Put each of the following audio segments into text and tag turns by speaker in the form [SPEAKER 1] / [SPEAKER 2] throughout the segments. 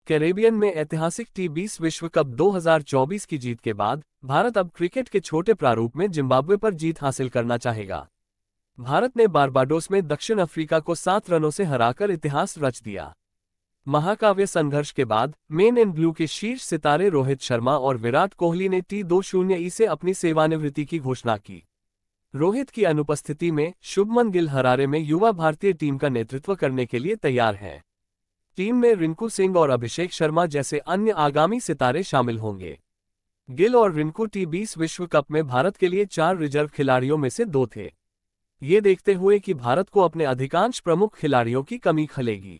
[SPEAKER 1] Caribbean में ऐतिहासिक टी20 विश्व कप 2024 की जीत के बाद भारत अब क्रिकेट के छोटे प्रारूप में जिम्बाब्वे पर जीत हासिल करना चाहेगा। भारत ने बारबाडोस में दक्षिण अफ्रीका को 7 रनों से हराकर इतिहास रच दिया। महाकाव्य संघर्ष के बाद मेन इन ब्लू के शीर्ष सितारे रोहित शर्मा और विराट कोहली ने T20 से अपनी सेवानिवृत्ति की घोषणा की। रोहित की अनुपस्थिति में शुभमन गिल हरारे में युवा भारतीय टीम का नेतृत्व करने के लिए तैयार हैं। टीम में रिंकू सिंह और अभिषेक शर्मा जैसे अन्य आगामी सितारे शामिल होंगे। गिल और रिंकू T20 विश्व कप में भारत के लिए 4 रिजर्व खिलाड़ियों में से 2 थे। ये देखते हुए कि भारत को अपने अधिकांश प्रमुख खिलाड़ियों की कमी खलेगी,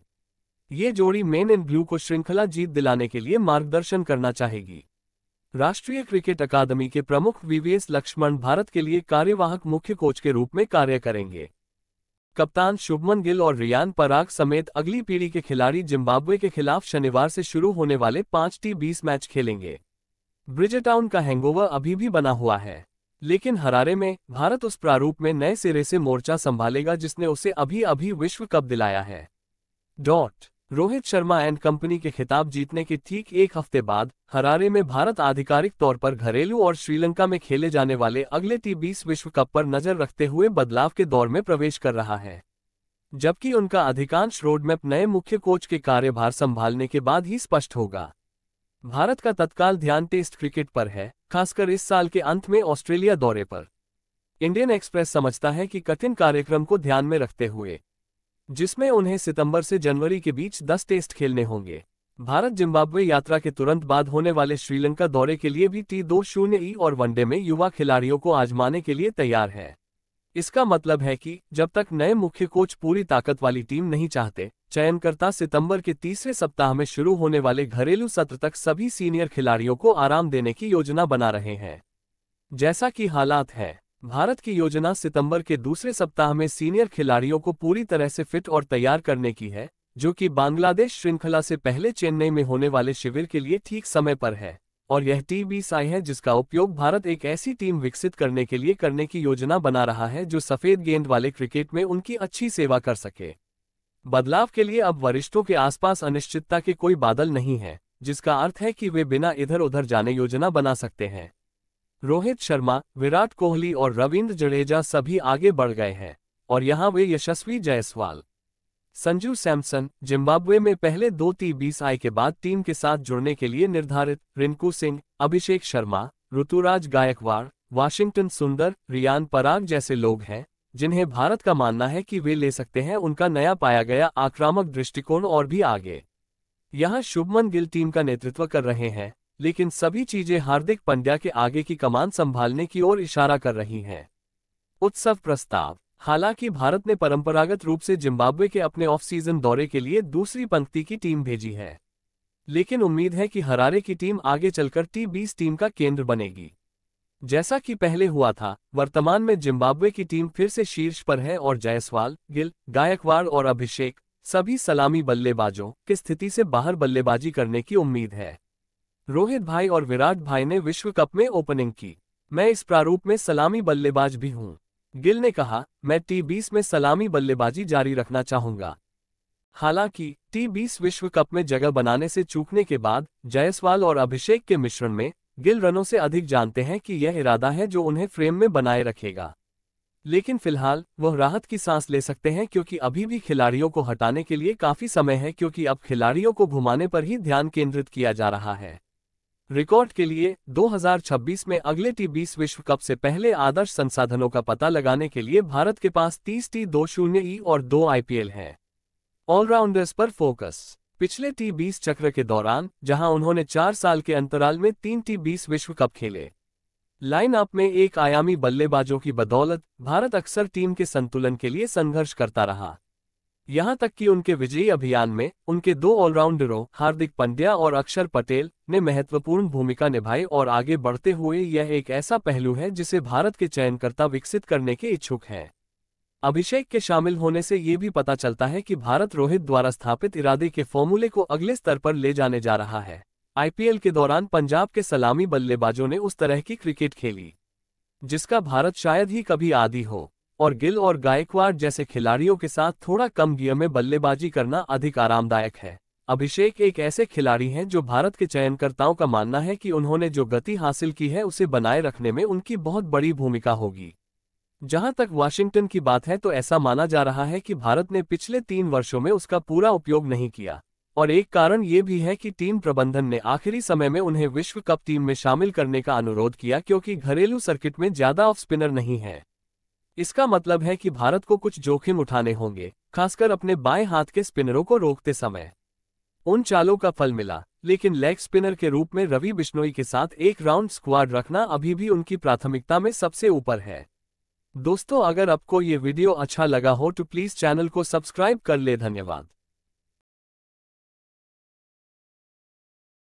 [SPEAKER 1] ये जोड़ी मेन इन ब्लू को श्रृंखला जीत दिलाने के लिए मार्गदर्शन करना चाहेगी। राष्ट्रीय क्रिकेट अकादमी के प्रमुख वीवीएस लक्ष्मण भारत के लिए कार्यवाहक मुख्य कोच के रूप में कार्य करेंगे। कप्तान शुभमन गिल और रियान पराग समेत अगली पीढ़ी के खिलाड़ी जिम्बाब्वे के खिलाफ शनिवार से शुरू होने वाले 5 T20 मैच खेलेंगे। ब्रिजटाउन का हैंगओवर अभी भी बना हुआ है, लेकिन हरारे में भारत उस प्रारूप में नए सिरे से मोर्चा संभालेगा जिसने उसे अभी अभी विश्व कप दिलाया है। रोहित शर्मा एंड कंपनी के खिताब जीतने के ठीक एक हफ्ते बाद हरारे में भारत आधिकारिक तौर पर घरेलू और श्रीलंका में खेले जाने वाले अगले T20 विश्व कप पर नजर रखते हुए बदलाव के दौर में प्रवेश कर रहा है, जबकि उनका अधिकांश रोडमैप नए मुख्य कोच के कार्यभार संभालने के बाद ही स्पष्ट होगा। भारत का तत्काल ध्यान टेस्ट क्रिकेट पर है, खासकर इस साल के अंत में ऑस्ट्रेलिया दौरे पर। इंडियन एक्सप्रेस समझता है कि कठिन कार्यक्रम को ध्यान में रखते हुए, जिसमें उन्हें सितंबर से जनवरी के बीच 10 टेस्ट खेलने होंगे, भारत जिम्बाब्वे यात्रा के तुरंत बाद होने वाले श्रीलंका दौरे के लिए भी T20 और वनडे में युवा खिलाड़ियों को आजमाने के लिए तैयार है। इसका मतलब है कि जब तक नए मुख्य कोच पूरी ताकत वाली टीम नहीं चाहते, चयनकर्ता सितंबर के तीसरे सप्ताह में शुरू होने वाले घरेलू सत्र तक सभी सीनियर खिलाड़ियों को आराम देने की योजना बना रहे हैं। जैसा कि हालात है, भारत की योजना सितंबर के दूसरे सप्ताह में सीनियर खिलाड़ियों को पूरी तरह से फिट और तैयार करने की है, जो कि बांग्लादेश श्रृंखला से पहले चेन्नई में होने वाले शिविर के लिए ठीक समय पर है। और यह T20 है जिसका उपयोग भारत एक ऐसी टीम विकसित करने के लिए करने की योजना बना रहा है जो सफेद गेंद वाले क्रिकेट में उनकी अच्छी सेवा कर सके। बदलाव के लिए अब वरिष्ठों के आसपास अनिश्चितता के कोई बादल नहीं है, जिसका अर्थ है कि वे बिना इधर उधर जाने योजना बना सकते हैं। रोहित शर्मा, विराट कोहली और रविंद्र जडेजा सभी आगे बढ़ गए हैं, और यहां वे यशस्वी जायसवाल, संजू सैमसन, जिम्बाब्वे में पहले 2 T20 के बाद टीम के साथ जुड़ने के लिए निर्धारित रिंकू सिंह, अभिषेक शर्मा, ऋतुराज गायकवाड़, वाशिंगटन सुंदर, रियान पराग जैसे लोग हैं, जिन्हें भारत का मानना है कि वे ले सकते हैं उनका नया पाया गया आक्रामक दृष्टिकोण और भी आगे। यहां शुभमन गिल टीम का नेतृत्व कर रहे हैं, लेकिन सभी चीजें हार्दिक पांड्या के आगे की कमान संभालने की ओर इशारा कर रही हैं। उत्सव प्रस्ताव। हालांकि भारत ने परंपरागत रूप से जिम्बाब्वे के अपने ऑफ सीजन दौरे के लिए दूसरी पंक्ति की टीम भेजी है, लेकिन उम्मीद है कि हरारे की टीम आगे चलकर T20 टीम का केंद्र बनेगी। जैसा कि पहले हुआ था, वर्तमान में जिम्बाब्वे की टीम फिर से शीर्ष पर है और जायसवाल, गिल, गायकवाड़ और अभिषेक सभी सलामी बल्लेबाजों की स्थिति से बाहर बल्लेबाजी करने की उम्मीद है। रोहित भाई और विराट भाई ने विश्व कप में ओपनिंग की। मैं इस प्रारूप में सलामी बल्लेबाज भी हूं, गिल ने कहा। मैं T20 में सलामी बल्लेबाजी जारी रखना चाहूंगा। हालांकि T20 विश्व कप में जगह बनाने से चूकने के बाद जायसवाल और अभिषेक के मिश्रण में गिल रनों से अधिक जानते हैं कि यह इरादा है जो उन्हें फ्रेम में बनाए रखेगा। लेकिन फिलहाल वह राहत की सांस ले सकते हैं क्योंकि अभी भी खिलाड़ियों को हटाने के लिए काफी समय है, क्योंकि अब खिलाड़ियों को घुमाने पर ही ध्यान केंद्रित किया जा रहा है। रिकॉर्ड के लिए 2026 में अगले T20 विश्व कप से पहले आदर्श संसाधनों का पता लगाने के लिए भारत के पास 30 T20 और 2 IPL हैं। ऑलराउंडर्स पर फोकस। पिछले T20 चक्र के दौरान, जहां उन्होंने 4 साल के अंतराल में 3 T20 विश्व कप खेले, लाइन अप में एक आयामी बल्लेबाजों की बदौलत भारत अक्सर टीम के संतुलन के लिए संघर्ष करता रहा। यहां तक कि उनके विजयी अभियान में उनके 2 ऑलराउंडरों हार्दिक पांड्या और अक्षर पटेल ने महत्वपूर्ण भूमिका निभाई, और आगे बढ़ते हुए यह एक ऐसा पहलू है जिसे भारत के चयनकर्ता विकसित करने के इच्छुक हैं। अभिषेक के शामिल होने से ये भी पता चलता है कि भारत रोहित द्वारा स्थापित इरादे के फॉर्मूले को अगले स्तर पर ले जाने जा रहा है। IPL के दौरान पंजाब के सलामी बल्लेबाजों ने उस तरह की क्रिकेट खेली जिसका भारत शायद ही कभी आदी हो, और गिल और गायकवाड़ जैसे खिलाड़ियों के साथ थोड़ा कम गियर में बल्लेबाजी करना अधिक आरामदायक है। अभिषेक एक ऐसे खिलाड़ी हैं जो भारत के चयनकर्ताओं का मानना है कि उन्होंने जो गति हासिल की है उसे बनाए रखने में उनकी बहुत बड़ी भूमिका होगी। जहां तक वाशिंगटन की बात है तो ऐसा माना जा रहा है कि भारत ने पिछले 3 वर्षों में उसका पूरा उपयोग नहीं किया, और एक कारण ये भी है कि टीम प्रबंधन ने आखिरी समय में उन्हें विश्व कप टीम में शामिल करने का अनुरोध किया क्योंकि घरेलू सर्किट में ज्यादा ऑफ स्पिनर नहीं है। इसका मतलब है कि भारत को कुछ जोखिम उठाने होंगे, खासकर अपने बाएं हाथ के स्पिनरों को रोकते समय। उन चालों का फल मिला, लेकिन लेग स्पिनर के रूप में रवि बिश्नोई के साथ एक राउंड स्क्वाड रखना अभी भी उनकी प्राथमिकता में सबसे ऊपर है। दोस्तों, अगर आपको ये वीडियो अच्छा लगा हो तो प्लीज चैनल को सब्सक्राइब कर ले। धन्यवाद।